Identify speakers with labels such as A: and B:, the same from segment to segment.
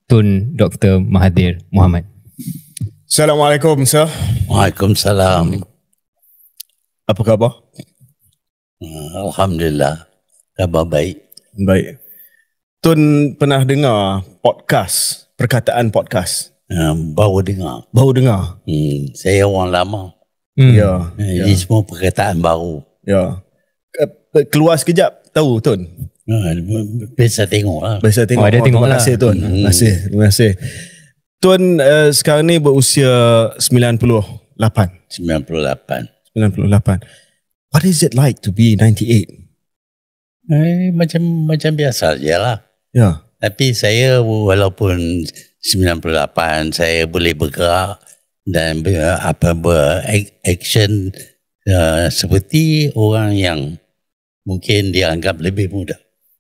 A: Tun Dr. Mahathir Mohamad.
B: Assalamualaikum, sir.
C: Waalaikumsalam.
B: Apa khabar?
C: Alhamdulillah, khabar baik.
B: Baik. Tun pernah dengar podcast, perkataan podcast?
C: Baru dengar.
B: Baru dengar?
C: Saya orang lama.
B: Ya.
C: Ini semua perkataan baru.
B: Ya. Keluar sekejap, tahu Tun?
C: Biasa tengok lah.
B: Biasa tengok.
A: dia tengok
B: terima
A: lah.
B: kasih Tun. Terima kasih. Tun sekarang ni berusia 98.
C: 98.
B: What is it like to be 98?
C: Macam biasa je lah.
B: Ya.
C: Tapi saya walaupun 98, saya boleh bergerak dan beraction seperti orang yang mungkin dianggap lebih muda.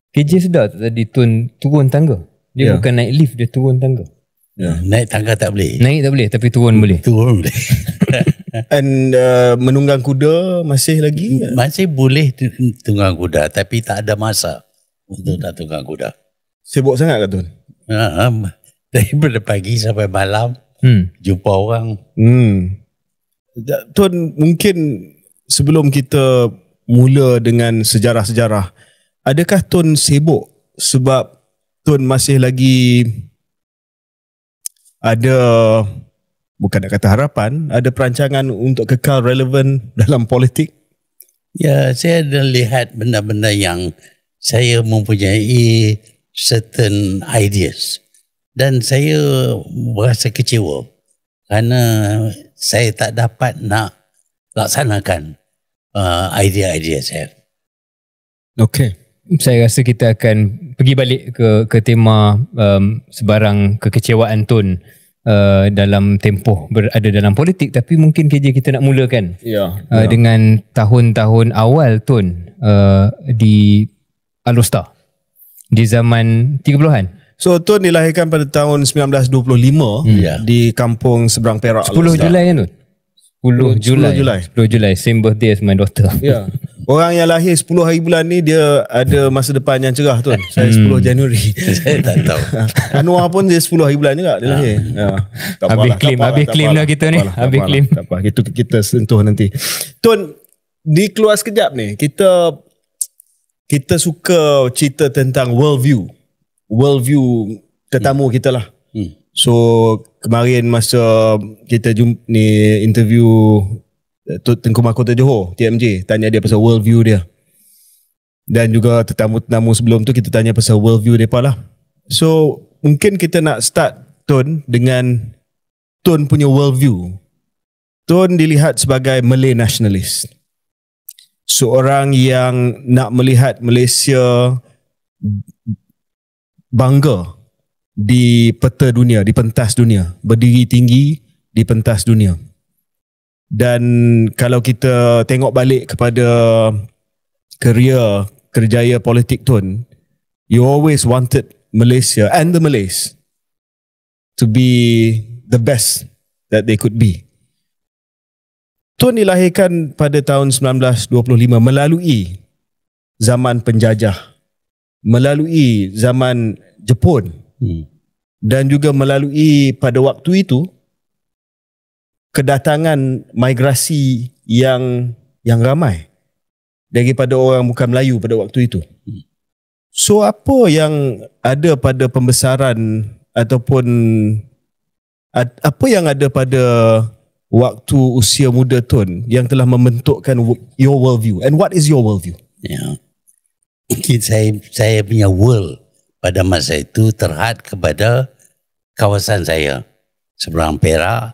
A: KJ sedar tak tadi Tun turun tangga? Dia bukan naik lift, dia turun tangga.
C: Naik tangga tak boleh.
A: Naik tak boleh tapi turun boleh.
C: Turun boleh.
B: And menunggang kuda masih lagi?
C: Masih boleh tunggang kuda tapi tak ada masa untuk nak tunggang kuda.
B: Sibuk sangat ke Tun?
C: Daripada pagi sampai malam jumpa orang.
B: Tun, mungkin sebelum kita mula dengan sejarah-sejarah, adakah Tun sibuk sebab Tun masih lagi ada, bukan nak kata harapan, ada perancangan untuk kekal relevan dalam politik?
C: Ya, saya ada lihat benda-benda yang saya mempunyai certain ideas dan saya berasa kecewa kerana saya tak dapat nak laksanakan idea-idea saya.
B: Okey.
A: Saya rasa kita akan pergi balik ke tema sebarang kekecewaan Tun dalam tempoh berada dalam politik, tapi mungkin KJ kita nak mulakan dengan tahun-tahun awal Tun di Alostar di zaman 30-an.
B: So Tun dilahirkan pada tahun 1925 di kampung seberang Perak.
A: 10 Julai kan Tun? 10 Julai, same birthday as my daughter.
B: Ya. Orang yang lahir 10 hari bulan ni dia ada masa depan yang cerah Tun. Saya 10 Januari.
C: Saya tak tahu.
B: Anwar pun dia 10 hari bulan juga dia lahir.
A: Habis claim lah kita ni. Habis claim.
B: Tak apa. Itu kita sentuh nanti. Tun, di keluar sekejap ni kita suka cerita tentang worldview tetamu kita lah. So kemarin masa kita interview Tengku Mahkota Johor, TMJ, tanya dia pasal worldview dia. Dan juga tetamu-tetamu sebelum tu kita tanya pasal worldview mereka lah. So mungkin kita nak start Tun dengan Tun punya worldview. Tun dilihat sebagai Malay nationalist. Seorang yang nak melihat Malaysia bangga di peta dunia, di pentas dunia, berdiri tinggi di pentas dunia. Dan kalau kita tengok balik kepada kerjaya politik Tun, you always wanted Malaysia and the Malays to be the best that they could be. Tun dilahirkan pada tahun 1925 melalui zaman penjajah, melalui zaman Jepun, dan juga melalui pada waktu itu kedatangan migrasi yang ramai daripada orang bukan Melayu pada waktu itu. So apa yang ada pada pembesaran ataupun apa yang ada pada waktu usia muda Tun yang telah membentukkan your worldview, and what is your worldview?
C: Ya. Mungkin saya punya world pada masa itu terhad kepada kawasan saya. Seberang Perak,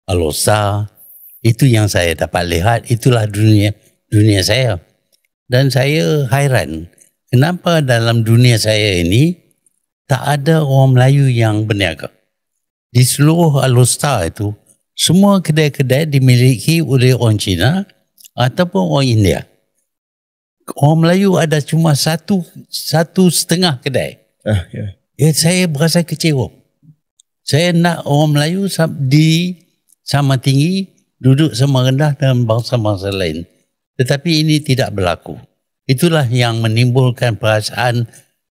C: Alostar, itu yang saya dapat lihat, itulah dunia saya. Dan saya hairan, kenapa dalam dunia saya ini tak ada orang Melayu yang berniaga. Di seluruh Alostar itu, semua kedai-kedai dimiliki oleh orang Cina ataupun orang India. Orang Melayu ada cuma satu setengah kedai. Saya berasa kecewa. Saya nak orang Melayu sama tinggi, duduk sama rendah dengan bangsa-bangsa lain. Tetapi ini tidak berlaku. Itulah yang menimbulkan perasaan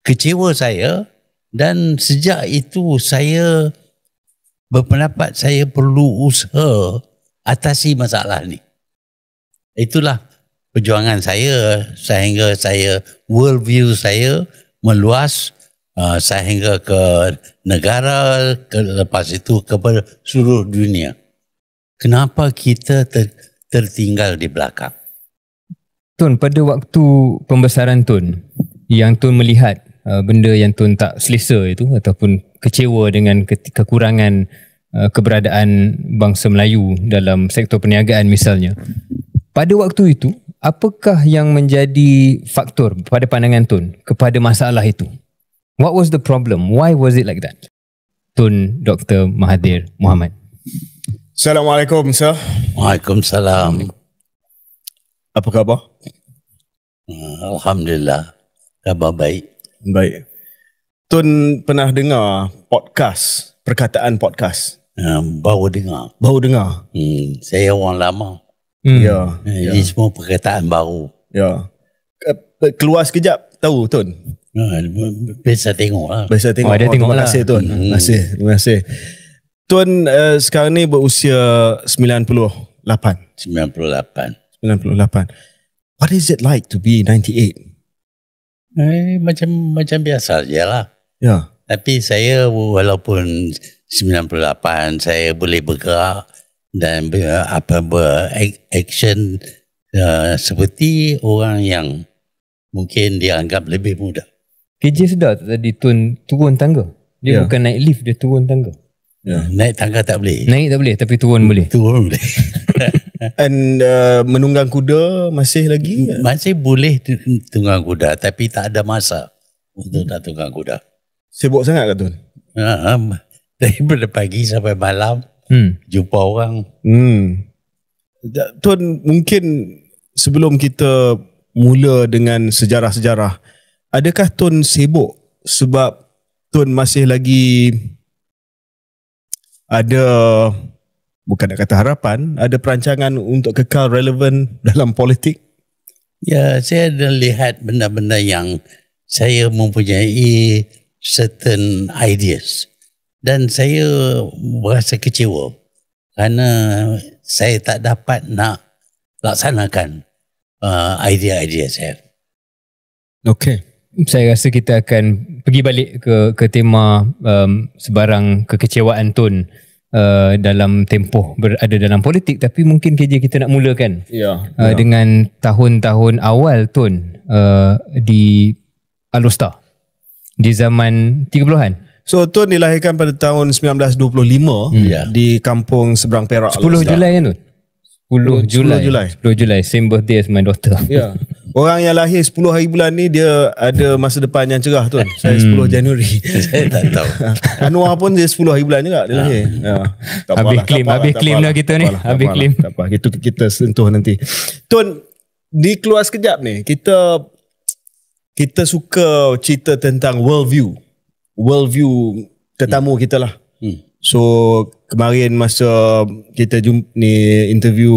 C: kecewa saya Dan sejak itu saya berpendapat saya perlu usaha atasi masalah ni. Itulah perjuangan saya sehingga saya world view saya meluas sehingga ke negara, lepas itu ke seluruh dunia. Kenapa kita tertinggal di belakang?
A: Tun, pada waktu pembesaran Tun, yang Tun melihat benda yang Tun tak selesa itu ataupun kecewa dengan kekurangan keberadaan bangsa Melayu dalam sektor perniagaan misalnya. Pada waktu itu, apakah yang menjadi faktor pada pandangan Tun kepada masalah itu? What was the problem? Why was it like that? Tun Dr. Mahathir Mohamad.
B: Assalamualaikum, sir.
C: Waalaikumsalam.
B: Apa khabar?
C: Alhamdulillah. Khabar baik.
B: Baik. Tun pernah dengar podcast, perkataan podcast?
C: Baru dengar.
B: Baru dengar?
C: Saya orang lama.
B: Ya.
C: Ini semua perkataan baru.
B: Ya. Keluar sekejap, tahu Tun?
C: Biasa tengok lah.
B: Biasa tengok.
A: Dia tengok
B: terima kasih Tun. Terima kasih. Tun sekarang ni berusia 98.
C: 98.
B: What is it like to be 98?
C: Macam biasa je lah.
B: Ya.
C: Tapi saya walaupun 98 saya boleh bergerak dan beraction seperti orang yang mungkin dianggap lebih muda.
A: KJ sedar tak tadi Tun turun tangga? Dia bukan naik lift, dia turun tangga.
C: Naik tangga tak boleh.
A: Naik tak boleh tapi turun boleh.
C: Turun boleh.
B: And menunggang kuda masih lagi?
C: Masih boleh tunggang kuda tapi tak ada masa untuk nak tunggang kuda.
B: Sibuk sangat ke Tun?
C: Daripada pagi sampai malam jumpa orang.
B: Tun, mungkin sebelum kita mula dengan sejarah-sejarah, adakah Tun sibuk sebab Tun masih lagi ada, bukan nak kata harapan, ada perancangan untuk kekal relevan dalam politik?
C: Ya, saya ada lihat benda-benda yang saya mempunyai certain ideas dan saya berasa kecewa kerana saya tak dapat nak laksanakan idea-idea saya.
B: Okey.
A: Saya rasa kita akan pergi balik ke tema sebarang kekecewaan Tun dalam tempoh berada dalam politik, tapi mungkin KJ kita nak mulakan dengan tahun-tahun awal Tun di Alostar di zaman 30-an.
B: So Tun dilahirkan pada tahun 1925 di kampung seberang Perak.
A: 10 Julai kan Tun? 10 Julai, same birthday as my daughter.
B: Ya. Orang yang lahir 10 hari bulan ni dia ada masa depan yang cerah Tun. Saya 10 Januari.
C: Saya tak tahu.
B: Anwar pun dia 10 hari bulan juga dia lahir. Ya.
A: Habis claim dah kita ni. Habis claim.
B: Tak apa. Itu kita sentuh nanti. Tun, dikeluar sekejap ni. Kita suka cerita tentang worldview tetamu kita lah. So kemarin masa kita ni interview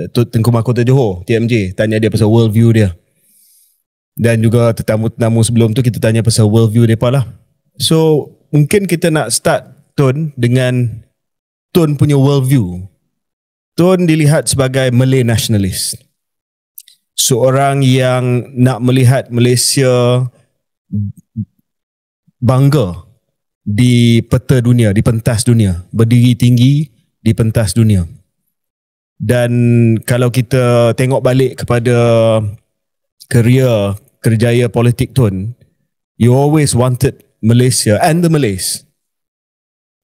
B: Tengku Mahkota Johor, TMJ, tanya dia pasal worldview dia. Dan juga tetamu-tetamu sebelum tu kita tanya pasal worldview mereka lah. So mungkin kita nak start Tun dengan Tun punya worldview. Tun dilihat sebagai Malay nationalist. Seorang yang nak melihat Malaysia bangga di peta dunia, di pentas dunia, berdiri tinggi di pentas dunia. Dan kalau kita tengok balik kepada kerjaya politik Tun, you always wanted Malaysia and the Malays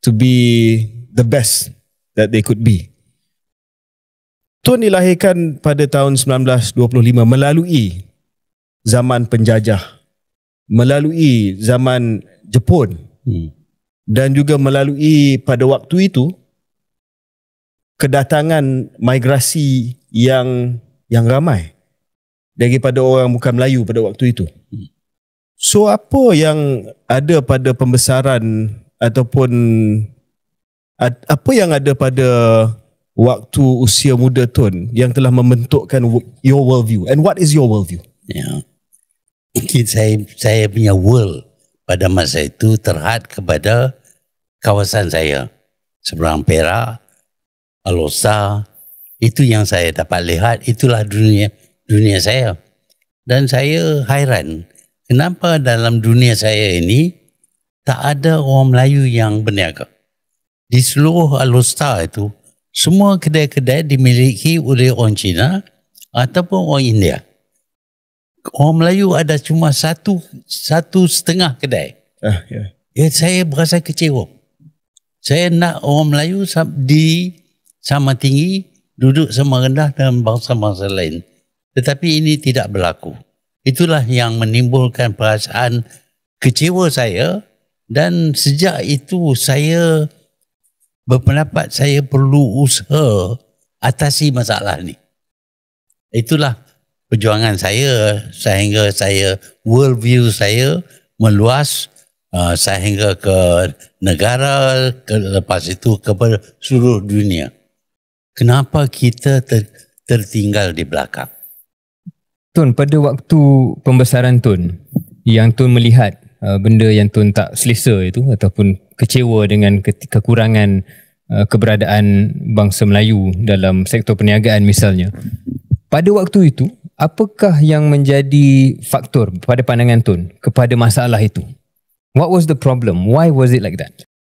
B: to be the best that they could be. Tun dilahirkan pada tahun 1925 melalui zaman penjajah, melalui zaman Jepun, dan juga melalui pada waktu itu kedatangan migrasi yang ramai daripada orang bukan Melayu pada waktu itu. So apa yang ada pada pembesaran ataupun apa yang ada pada waktu usia muda Tun yang telah membentukkan your worldview, and what is your worldview?
C: Ya. Mungkin saya punya world pada masa itu terhad kepada kawasan saya. Seberang Perak, Alosa, itu yang saya dapat lihat, itulah dunia saya. Dan saya hairan, kenapa dalam dunia saya ini tak ada orang Melayu yang berniaga. Di seluruh Alosa itu, semua kedai-kedai dimiliki oleh orang Cina ataupun orang India. Orang Melayu ada cuma satu setengah kedai. Ya, saya berasa kecewa. Saya nak orang Melayu di sama tinggi, duduk sama rendah dengan bangsa-bangsa lain. Tetapi ini tidak berlaku. Itulah yang menimbulkan perasaan kecewa saya, dan sejak itu saya berpendapat saya perlu usaha atasi masalah ni. Itulah perjuangan saya sehingga saya world view saya meluas sehingga ke negara, lepas itu ke seluruh dunia. Kenapa kita tertinggal di belakang?
A: Tun, pada waktu pembesaran Tun, yang Tun melihat benda yang Tun tak selesa itu ataupun kecewa dengan kekurangan keberadaan bangsa Melayu dalam sektor perniagaan misalnya, pada waktu itu apakah yang menjadi faktor pada pandangan Tun kepada masalah itu? What was the problem? Why was it like that?